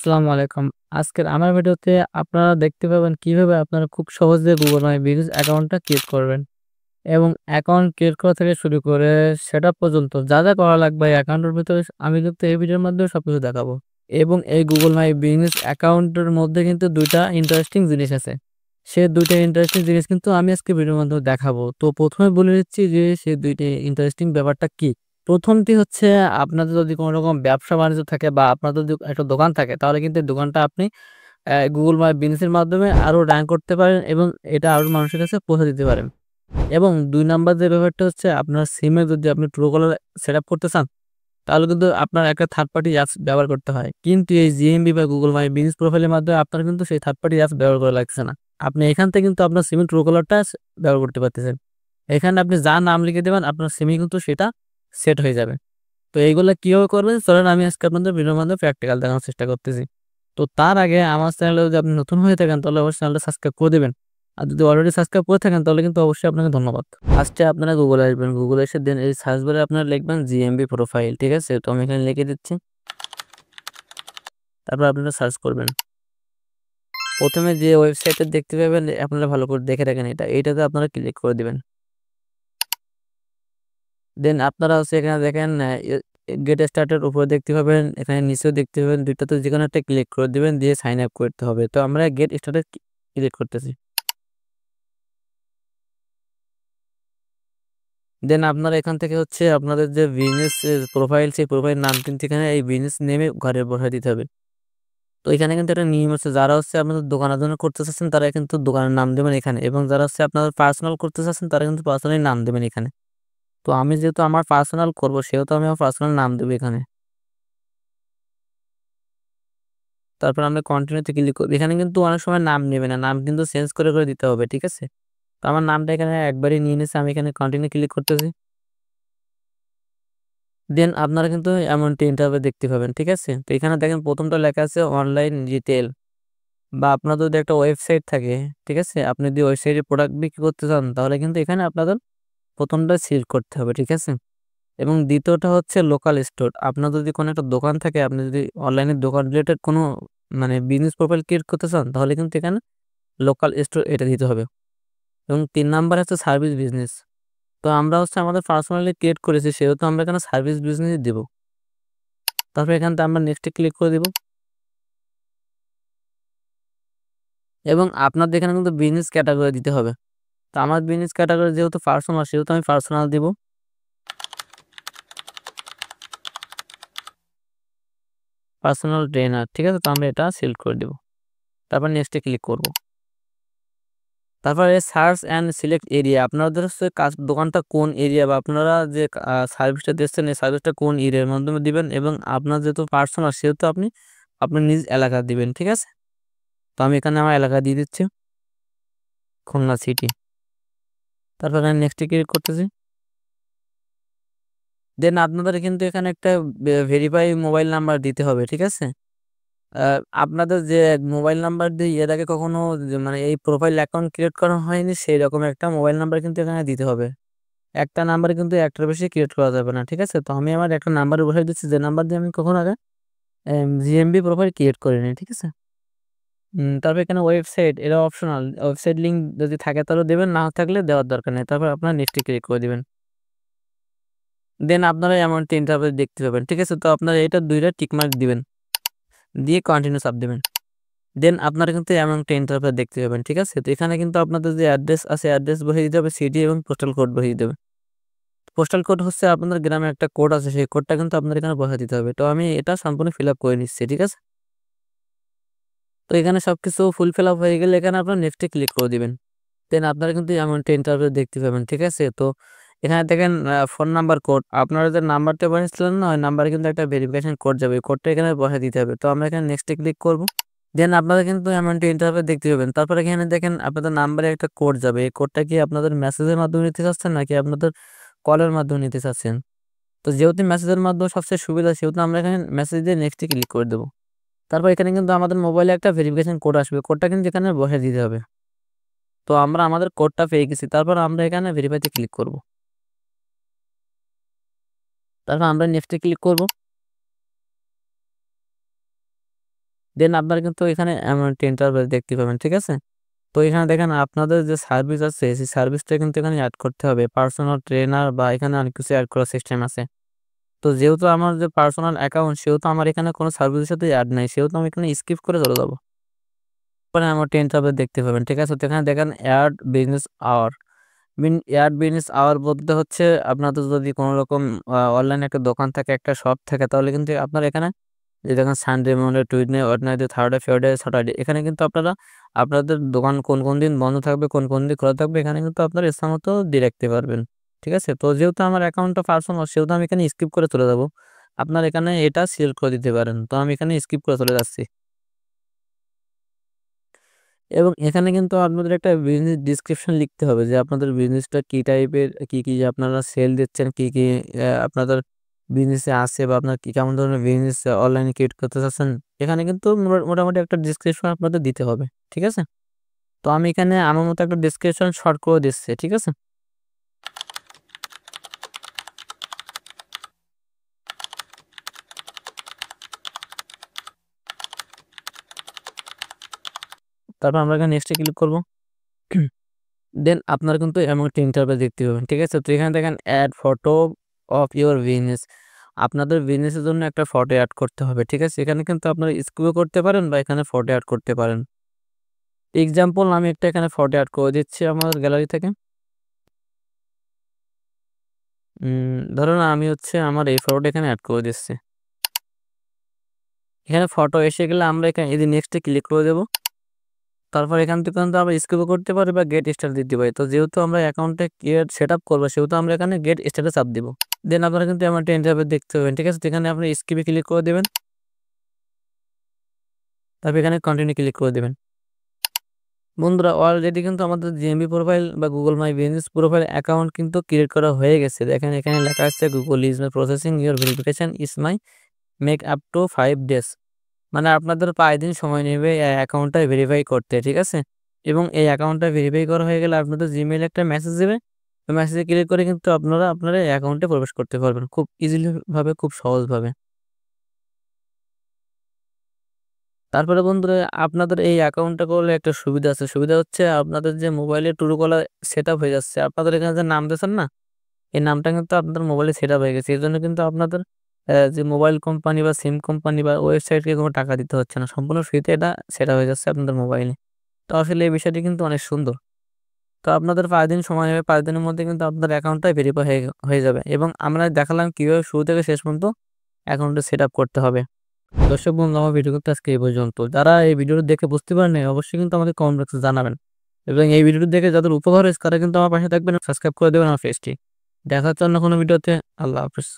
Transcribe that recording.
আসসালামু আলাইকুম। আজকের আমার ভিডিওতে আপনারা দেখতে পাবেন কিভাবে আপনারা খুব সহজে Google My Business অ্যাকাউন্টটা ক্রিয়েট করবেন এবং অ্যাকাউন্ট ক্রিয়েট করা থেকে শুরু করে সেটআপ পর্যন্ত যা করা লাগবে এই অ্যাকাউন্টের ভিতরে আমি কিন্তু এই ভিডিওর মাধ্যমে সবকিছু দেখাবো। এবং এই Google My Business অ্যাকাউন্টের মধ্যে কিন্তু ২ টা ইন্টারেস্টিং জিনিস আছে। সে ২ টা ইন্টারেস্টিং জিনিস কিন্তু আমি আজকে ভিডিওর মাধ্যমে দেখাবো। তো ১ম এ বলে নিচ্ছি যে সে ২ টি ইন্টারেস্টিং ব্যাপারটা কি? ১ম টি হচ্ছে আপনাদের যদি কোন রকম ব্যবসা-বাণিজ্য থাকে বা আপনাদের যদি একটা দোকান থাকে তাহলে কিন্তু এই দোকানটা আপনি Google My Business এর মাধ্যমে আরো র‍্যাংক করতে পারেন এবং এটা আরো মানুষের কাছে পৌঁছে দিতে পারেন। এবং ২ নাম্বার যে ব্যাপারটা হচ্ছে আপনার সিমে যদি আপনি Truecaller সেটআপ করতে চান, তাহলে কিন্তু আপনার একটা থার্ড পার্টি অ্যাপস ব্যবহার করতে হয়। কিন্তু এই জিএমবি বা Google My Business প্রোফাইলের মাধ্যমে আপনার কিন্তু সেই থার্ড পার্টি অ্যাপস ব্যবহার করা লাগছে না। আপনি এখান থেকে কিন্তু আপনার সিমে Truecaller-টা ব্যবহার করতে পারতেছেন। এখানে আপনি যা নাম লিখে দিবেন আপনার সিমে কিন্তু সেটা সেট হয়ে যাবে। তো এইগুলা কিভাবে করবেন চলেন আমি আজকে আপনাদের ভিডিওর মাধ্যমে প্র্যাকটিক্যাল দেখানোর চেষ্টা করতেছি। তো তার আগে আমার চ্যানেলে যদি আপনি নতুন হয়ে থাকেন তাহলে অবশ্যই চ্যানেলটা সাবস্ক্রাইব করে দিবেন। আর যদি অলরেডি সাবস্ক্রাইব করে থাকেন তাহলে কিন্তু অবশ্যই আপনাকে ধন্যবাদ। ফার্স্টে আপনারা গুগলে আসবেন। গুগলে এসে দেন এই সার্চ বারে আপনারা লিখবেন জিএমবি প্রোফাইল, ঠিক আছে? তো আমি এখানে লিখে দিচ্ছি। তারপর আপনারা সার্চ করবেন। ১ম এ যে ওয়েবসাইটটা দেখতে পাবেন আপনারা ভালো করে দেখে রাখেন এটা। এইটাতে আপনারা ক্লিক করে দিবেন। দেন আপনারা হচ্ছে এখানে দেখেন গেট স্টার্টের উপরে দেখতে পাবেন, এখানে নিচেও দেখতে পাবেন ২ টাতে যেকোনো একটা ক্লিক করে দিবেন দিয়ে সাইন আপ করতে হবে। তো আমরা গেট স্টার্টে ক্লিক করতেছি। দেন আপনারা এখান থেকে হচ্ছে আপনাদের যে বিজনেস প্রোফাইল সেই প্রোফাইল নাম কিন্তু এখানে এই বিজনেস নেমে ঘরে বসায় দিতে হবে। তো এখানে কিন্তু একটা নিয়ম আছে, যারা হচ্ছে আপনাদের দোকানের জন্য করতে চাচ্ছেন তারা কিন্তু দোকানের নাম দিবেন এখানে এবং যারা হচ্ছে আপনাদের পার্সোনাল করতে চাচ্ছেন তারা কিন্তু পার্সোনালি নাম দিবেন এখানে। তো আমি যেহেতু আমার পার্সোনাল করব সেহেতু আমি আমার পার্সোনাল নাম দেব এখানে। তারপর আমরা কন্টিনিউতে ক্লিক করব। এখানে কিন্তু অনেক সময় নাম নেবে না। নাম কিন্তু চেঞ্জ করে দিতে হবে। ঠিক আছে? তো আমার নামটা এখানে একবারেই নিয়ে নিয়েছি। আমি এখানে কন্টিনিউ ক্লিক করতেছি। দেন আপনারা কিন্তু এমনটি ইন্টারভিউ দেখতে পাবেন। ঠিক আছে? তো এখানে দেখেন ১ম টা লেখা আছে অনলাইন রিটেইল বা আপনার যদি একটা ওয়েবসাইট থাকে, ঠিক আছে? আপনি যদি ওয়েবসাইটে প্রোডাক্ট বিক্রি করতে চান তাহলে কিন্তু এখানে আপনাদের ১ম টা সিলেক্ট করতে হবে। ঠিক আছে? এবং ২য় টা হচ্ছে লোকাল স্টোর। আপনার যদি কোনো একটা দোকান থাকে, আপনি যদি অনলাইনে দোকান রিলেটেড কোনো মানে বিজনেস প্রোফাইল ক্রিয়েট করতে চান তাহলে কিন্তু এখানে লোকাল স্টোর এটা দিতে হবে। এবং ৩ নাম্বার হচ্ছে সার্ভিস বিজনেস। তো আমরা হচ্ছে আমাদের পার্সোনালি ক্রিয়েট করেছি সেহেতু আমরা এখানে সার্ভিস বিজনেসই দিব। তারপর এখান থেকে আমরা নেক্সট এ ক্লিক করে দিব। এবং আপনাদের এখানে কিন্তু বিজনেস ক্যাটেগরি দিতে হবে। তো আমার বিজনেস ক্যাটেগরি যেহেতু পার্সোনাল সেহেতু আমি পার্সোনাল দিব। পার্সোনাল ট্রেনার, ঠিক আছে? তো আমরা এটা সিলেক্ট করে দিব। তারপর নেক্সট এ ক্লিক করব। তারপরে সার্চ অ্যান্ড সিলেক্ট এরিয়া। আপনাদের হচ্ছে দোকানটা কোন এরিয়া বা আপনারা যে সার্ভিসটা দিচ্ছেন এই সার্ভিসটা কোন এরিয়ার মাধ্যমে দিবেন এবং আপনার যেহেতু পার্সোনাল সেহেতু আপনি আপনার নিজ এলাকা দিবেন। ঠিক আছে? তো আমি এখানে আমার এলাকা দিয়ে দিচ্ছি। খুলনা সিটি। তারপর আমি নেক্সট এ ক্লিক করতেছি। দেন আপনাদের কিন্তু এখানে একটা ভেরিফাই মোবাইল নাম্বার দিতে হবে। ঠিক আছে? আ আপনাদের যে মোবাইল নাম্বার দিয়ে এর আগে কখনো মানে এই প্রোফাইল অ্যাকাউন্ট ক্রিয়েট করা হয়নি সেইরকম একটা মোবাইল নাম্বার কিন্তু এখানে দিতে হবে। একটা নাম্বারে কিন্তু একটার বেশি ক্রিয়েট করা যাবে না। ঠিক আছে? তো আমি আমার একটা নাম্বার বসাই দিচ্ছি যে নাম্বার দিয়ে আমি কখনো আগে জিএমবি প্রোফাইল ক্রিয়েট করিনি। ঠিক আছে? তারপর এখানে ওয়েবসাইট এটা অপশনাল। ওয়েবসাইট লিঙ্ক যদি থাকে তাহলে দেবেন, না থাকলে দেওয়ার দরকার নেই। তারপর আপনারা নেক্সট এ ক্লিক করে দিবেন। দেন আপনারা এমনটি ইন্টারফেস দেখতে পাবেন। ঠিক আছে? তো আপনারা এটা ২ টা টিক মার্ক দিবেন। দিয়ে কন্টিনিউ চাপ দিবেন। দেন আপনারা কিন্তু এমনটা ইন্টারফেস দেখতে পাবেন। ঠিক আছে? তো এখানে কিন্তু আপনাদের যে অ্যাড্রেস আছে অ্যাড্রেস বসিয়ে দিতে হবে, সিটি এবং পোস্টাল কোড বসিয়ে দিতে হবে। পোস্টাল কোড হচ্ছে আপনাদের গ্রামে একটা কোড আছে সেই কোডটা কিন্তু আপনার এখানে বসায় দিতে হবে। তো আমি এটা সম্পূর্ণ ফিল আপ করে নিচ্ছি। ঠিক আছে? তো এখানে সবকিছু ফিল আপ হয়ে গেলে এখানে আপনারা নেক্সট এ ক্লিক করে দিবেন। দেন আপনারা কিন্তু এমনটা ইন্টারফেস দেখতে পাবেন। ঠিক আছে? তো এখানে দেখেন ফোন নাম্বার কোড। আপনারা যে নাম্বারটা বসাইছিলেন না ওই নাম্বারে কিন্তু একটা ভেরিফিকেশন কোড যাবে। ওই কোডটা এখানে বসায় দিতে হবে। তো আমরা এখানে নেক্সট এ ক্লিক করব। দেন আপনারা কিন্তু এমনটি ইন্টারফেস দেখতে পাবেন। তারপরে এখানে দেখেন আপনাদের নাম্বারে একটা কোড যাবে। এই কোডটা কি আপনাদের মেসেজের মাধ্যমে নিতে চাচ্ছেন নাকি আপনাদের কলের মাধ্যমে নিতে চাচ্ছেন? তো যেহেতু মেসেজের মাধ্যমে সবচেয়ে সুবিধা সেহেতু আমরা এখানে মেসেজ দিয়ে নেক্সট এ ক্লিক করে দেব। তারপর এখানে কিন্তু আমাদের মোবাইলে একটা ভেরিফিকেশন কোড আসবে। কোডটা কিন্তু এখানে বসায় দিতে হবে। তো আমরা আমাদের কোডটা পেয়ে গেছি। তারপর আমরা এখানে ভেরিফাই তে ক্লিক করব। তারপর আমরা নেক্সট এ ক্লিক করব। দেন আপনারা কিন্তু এখানে অ্যামাউন্ট ইন্টারভেল দেখতে পাবেন, ঠিক আছে? তো এখানে দেখেন আপনাদের যে সার্ভিস আছে সেই সার্ভিসটা কিন্তু এখানে এড করতে হবে। পার্সোনাল ট্রেনার বা এখানে অনেক কিছু এড করার সিস্টেম আছে। তো যেহেতু আমার যে পার্সোনাল অ্যাকাউন্ট সেহেতু আমার এখানে কোনো সার্ভিসের সাথে এড নাই। সেহেতু আমি এখানে স্কিপ করে চলে যাব। পরে আমার 10 টা দেখতে পাবেন, ঠিক আছে? তো এখানে দেখেন add business hour. Add business hour বলতে হচ্ছে আপনাদের যদি কোনো রকম অনলাইনে একটা দোকান থাকে, একটা শপ থাকে তাহলে কিন্তু আপনারা এখানে যে দেখেন Sunday, Monday, Tuesday, Wednesday, Thursday, Friday, Saturday এখানে কিন্তু আপনারা আপনাদের দোকান কোন দিন বন্ধ থাকবে, কোন দিন খোলা থাকবে এখানে কিন্তু আপনারা ইচ্ছামতো দিয়ে রাখতে পারবেন। ঠিক আছে? তো যেহেতু আমার অ্যাকাউন্টটা পার্সোনাল সেহেতু আমি এখানে স্কিপ করে চলে যাব। আপনারা এখানে এটা সিলেক্ট করে দিতে পারেন। তো আমি এখানে স্কিপ করে চলে যাচ্ছি। এবং এখানে কিন্তু আপনাদের একটা বিজনেস ডিসক্রিপশন লিখতে হবে যে আপনাদের বিজনেসটা কি টাইপের, কি আপনারা সেল দিচ্ছেন, কি আপনাদের বিজনেসে আছে বা আপনার কি কেমন ধরনের বিজনেস অনলাইনে ক্রিয়েট করতে চাচ্ছেন। এখানে কিন্তু মোটামুটি একটা ডিসক্রিপশন আপনাদের দিতে হবে। ঠিক আছে? তো আমি এখানে আমার মতো একটা ডিসক্রিপশন শর্ট করে দিচ্ছি। ঠিক আছে? তারপর আমরা এখানে নেক্সটে ক্লিক করব। দেন আপনারা কিন্তু অ্যামাউন্ট ইন্টারভেল দেখতে পাবেন। ঠিক আছে? তো এখানে দেখেন add photo of your business. আপনাদের বিজনেসের জন্য একটা ফটো এড করতে হবে। ঠিক আছে? এখানে কিন্তু আপনারা স্ক্রিপ্টও করতে পারেন বা এখানে ফটো এড করতে পারেন। এক্সাম্পল আমি একটা এখানে ফটো এড করে দিচ্ছি আমার গ্যালারি থেকে। ধরুন আমি হচ্ছে আমার এই ফটোটা এখানে এড করে দিচ্ছি। এখানে ফটো এসে গেলে আমরা এখানে এই যে নেক্সটে ক্লিক করে দেব। তারপর এখান থেকে কিন্তু আমরা স্ক্রিপ্টও করতে পারি বা গেট স্টার্ট দিতে পারি। তো যেহেতু আমরা অ্যাকাউন্টে সেটআপ করব সেহেতু আমরা এখানে গেট স্টার্টে চাপ দিব। দেন আপনারা কিন্তু অ্যামাউন্ট ইন্টারভেল দেখতে পাবেন। ঠিক আছে? তো এখানে আপনি স্কিপে ক্লিক করে দেবেন। তারপর এখানে কন্টিনিউ ক্লিক করে দেবেন। বন্ধুরা অলরেডি কিন্তু আমাদের জিএমবি প্রোফাইল বা Google my business profile account কিন্তু ক্রিয়েট করা হয়ে গেছে। দেখেন এখানে লেখা আছে Google is my processing your verification is my make up to 5 days. মানে আপনাদের 5 দিন সময় নেবে এই অ্যাকাউন্টটা ভেরিফাই করতে। ঠিক আছে? এবং এই অ্যাকাউন্টটা ভেরিফাই করা হয়ে গেলে আপনাদের জিমেইলে একটা মেসেজ দিবে। ওই মেসেজে ক্লিক করে কিন্তু আপনারা আপনার এই অ্যাকাউন্টে প্রবেশ করতে পারবেন খুব ইজিলি ভাবে, খুব সহজভাবে। তারপরে বন্ধুরা আপনাদের এই অ্যাকাউন্টটা করলে একটা সুবিধা আছে। সুবিধা হচ্ছে আপনাদের যে মোবাইলে ট্রুকলার সেটআপ হয়ে যাচ্ছে। আপনাদের এখানে যে নাম দিয়েছেন না? এই নামটা কিন্তু আপনাদের মোবাইলে সেটআপ হয়ে গেছে। এজন্য কিন্তু আপনাদের যে মোবাইল কোম্পানি বা সিম কোম্পানি বা ওয়েবসাইটকে কোনো টাকা দিতে হচ্ছে না। সম্পূর্ণ ফ্রিতে এটা সেটআপ হয়ে যাচ্ছে আপনাদের মোবাইলে। তো আসলে এই বিষয়টি কিন্তু অনেক সুন্দর। তো আপনাদের ৫ দিন সময় নেবে। ৫ দিনের মধ্যে কিন্তু আপনার অ্যাকাউন্টটাই ভেরিফাই হয়ে যাবে। এবং আমরা দেখালাম কিভাবে শুরু থেকে শেষ পর্যন্ত অ্যাকাউন্টটা সেটআপ করতে হবে। দর্শক বন্ধু আমার ভিডিও কিন্তু আজকে এই পর্যন্ত। যারা এই ভিডিওটি দেখে বুঝতে পারেন নাই অবশ্যই কিন্তু আমাদের কমেন্ট বক্সে জানাবেন। এবং এই ভিডিওটি দেখে যাদের উপকার হয়েছে তারা কিন্তু আমার পাশে থাকবেন, সাবস্ক্রাইব করে দেবেন আমার পেজটি। দেখা হচ্ছে অন্য কোনো ভিডিওতে। আল্লাহ হাফেজ।